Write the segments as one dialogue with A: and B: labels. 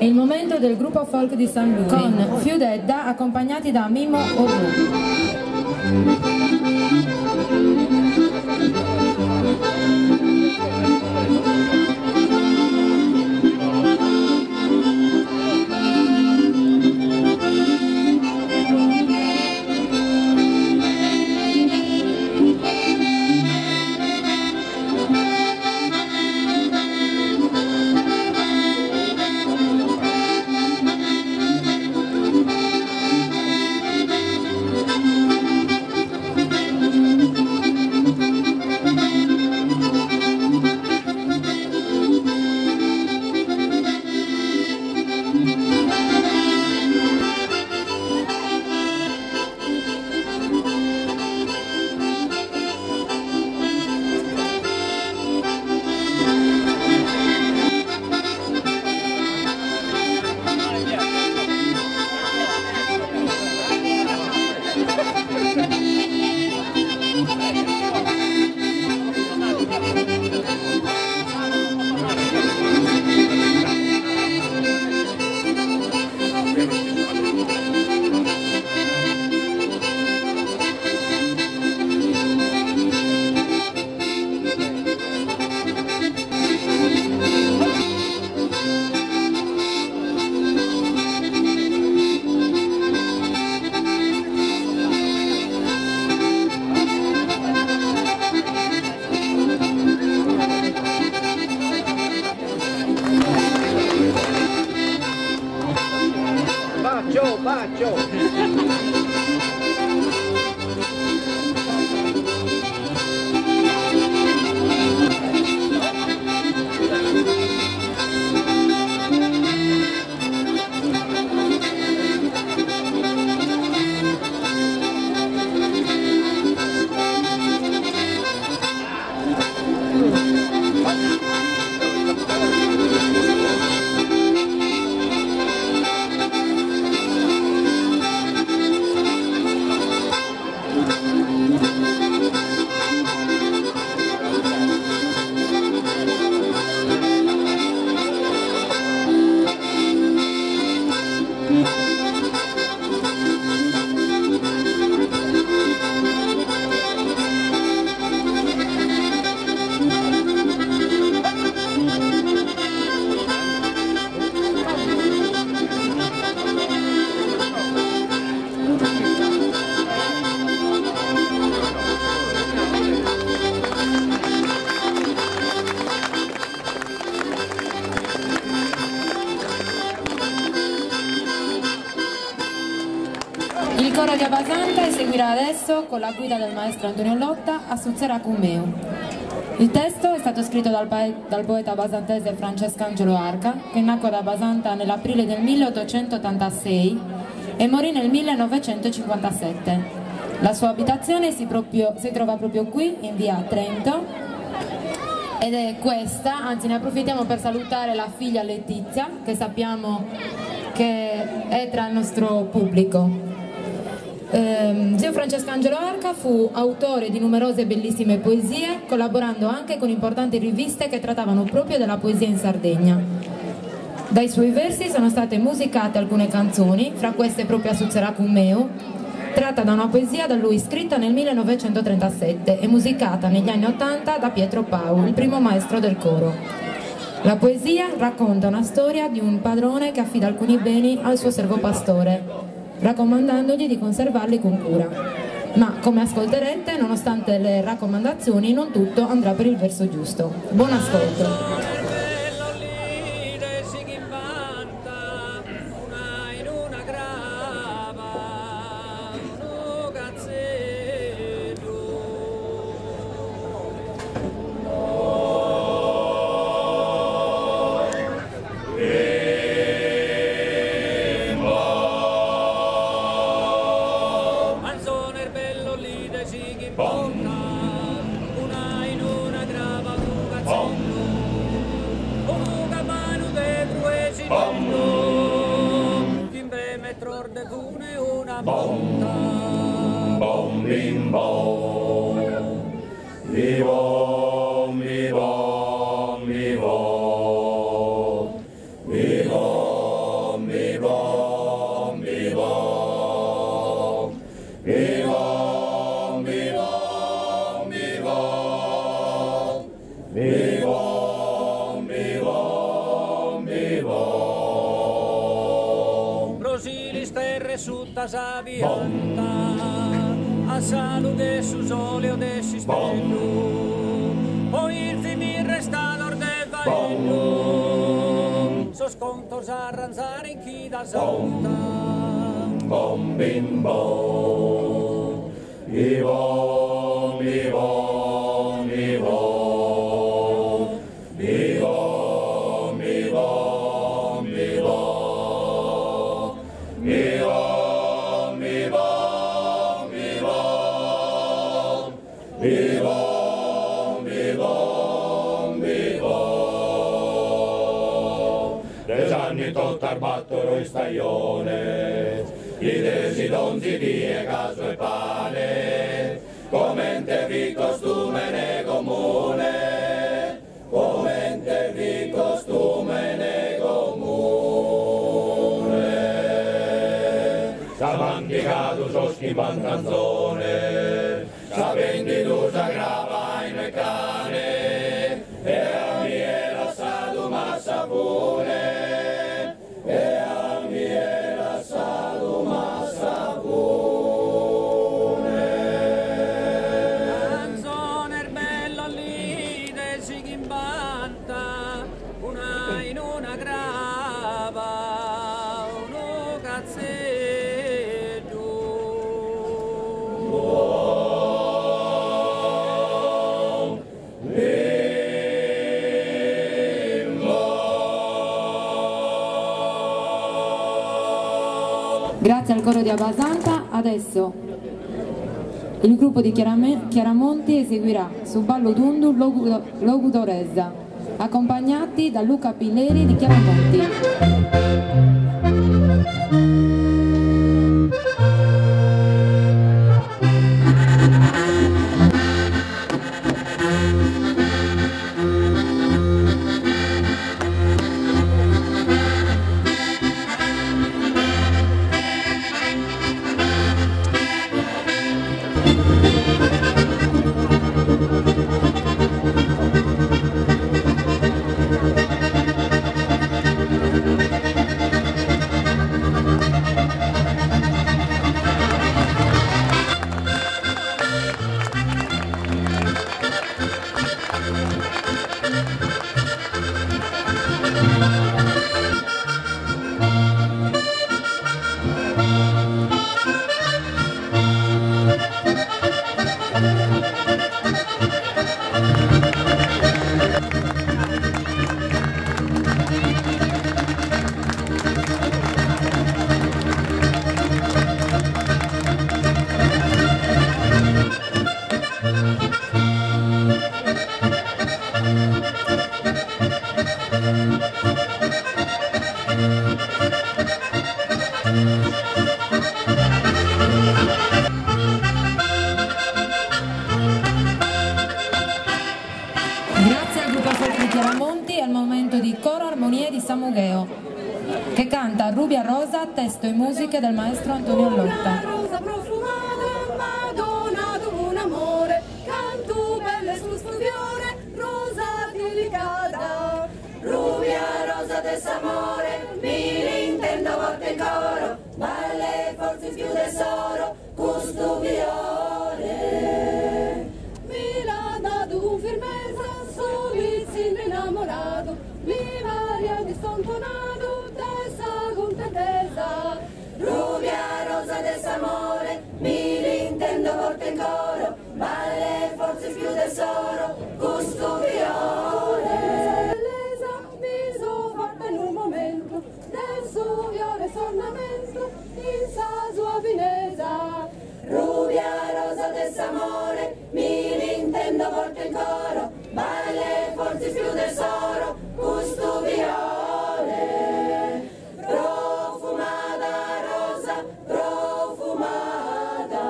A: È il momento del gruppo folk di San Luis con Fiudedda accompagnati da Mimmo Odu. Il coro di Abasanta eseguirà adesso, con la guida del maestro Antonio Lotta, a Suzzera Cumeu. Il testo è stato scritto dal poeta basantese Francescangelo Arca, che nacque ad Abasanta nell'aprile del 1886 e morì nel 1957. La sua abitazione si trova proprio qui, in via Trento, ed è questa, anzi ne approfittiamo per salutare la figlia Letizia, che sappiamo che è tra il nostro pubblico. Zio Francescangelo Arca fu autore di numerose bellissime poesie, collaborando anche con importanti riviste che trattavano proprio della poesia in Sardegna. Dai suoi versi sono state musicate alcune canzoni, fra queste proprio a Suzzera Cumeu, tratta da una poesia da lui scritta nel 1937 e musicata negli anni '80 da Pietro Pau, il primo maestro del coro. La poesia racconta una storia di un padrone che affida alcuni beni al suo servo pastore, raccomandandogli di conservarli con cura. Ma, come ascolterete, nonostante le raccomandazioni, non tutto andrà per il verso giusto. Buon ascolto!
B: Bom, bim, bom, mi bom, mi bom, mi bom, mi bom. vivom, vivom, vivom.
C: Brosilis terre sutta savianta, a salute su sole o de sistelu, poi il fimi restador de vaellu, sos contos a ranzare in chi da salta.
B: Bom, bim, bom, vivom, vivom, vivom, vivom, vivom, vivom, vivom, vivom, vivom, vivom, vivom, vivom. Des anni tottar battono in stagione, i desidonzi di caso e pane, commente vi costume ne comune, commente vi costume ne comune. S'avanticato so schivan canzone, s'avendi l'usa grava in cane, e a miela sadu massa pure, e a miela sadu massa pure.
C: Canzone bello lì del Sigimbanta, una in una grava, uno cazzeggio.
A: Grazie al coro di Abbasanta, adesso il gruppo di Chiaramonti eseguirà su ballo d'undu Logudorezza, accompagnati da Luca Pilleri di Chiaramonti. Grazie al gruppo Folklore di Chiaramonti, è il momento di Coro Armonie di Samugheo, che canta Rubia Rosa, testo e musiche del maestro Antonio Lotta.
D: Rosa profumata, Madonna d'un amore, canto belle sul studiore, rosa delicata. Rubia rosa del s'amore, mi intendo volte in coro, balle forse più tesoro, gusto viole. Mi l'ha dato un firmeza, solizio innamorato, mi varia di stontonato, tesa contentesa. Rubia rosa del s'amore, mi intendo volte in coro, balle forse più tesoro, gusto viole. Bellezza mi so fatta in un momento, del suo viole ornamento, in sa sua finezza. Rubia rosa del s'amore, mi intendo volte in coro, balle forse più tesoro, gusto viole. Profumata rosa, profumata,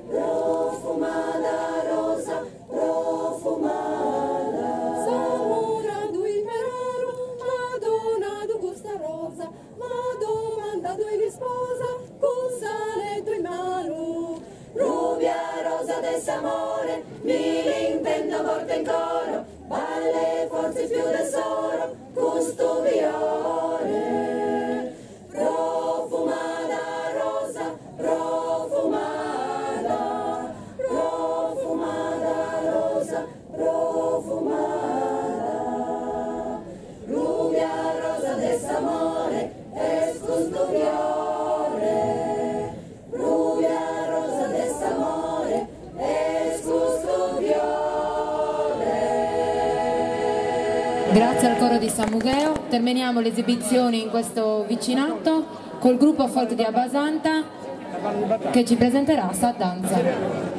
D: profumata rosa, profumata. prezzi più tesoro, gusto viore, profumada rosa, profumada, profumada rosa, profumada, rubia rosa desamore, es gusto viore, rubia rosa desamore, es gusto viore.
A: Grazie al coro di San Mugheo, terminiamo le esibizioni in questo vicinato col gruppo folk di Abbasanta che ci presenterà Sa Danza.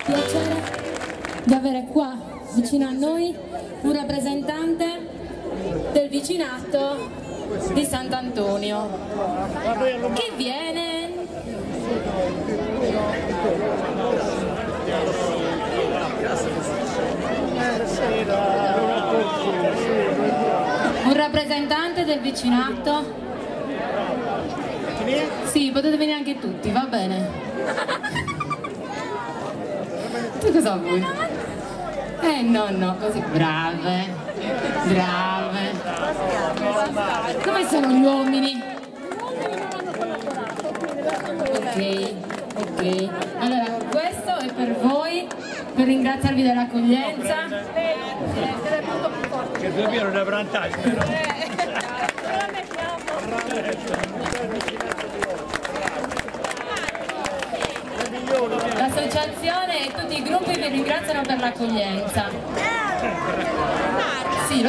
E: Piacere di avere qua vicino a noi un rappresentante del vicinato di Sant'Antonio. Chi viene? Un rappresentante del vicinato? Sì, potete venire anche tutti, va bene. Tu cosa vuoi? No, così. Brave, brave. Come sono gli uomini? Ok. Allora, questo è per voi, per ringraziarvi dell'accoglienza.
C: Che dobbiamo una vantaggio, però.
A: L'associazione e tutti i gruppi vi ringraziano per l'accoglienza. Sì,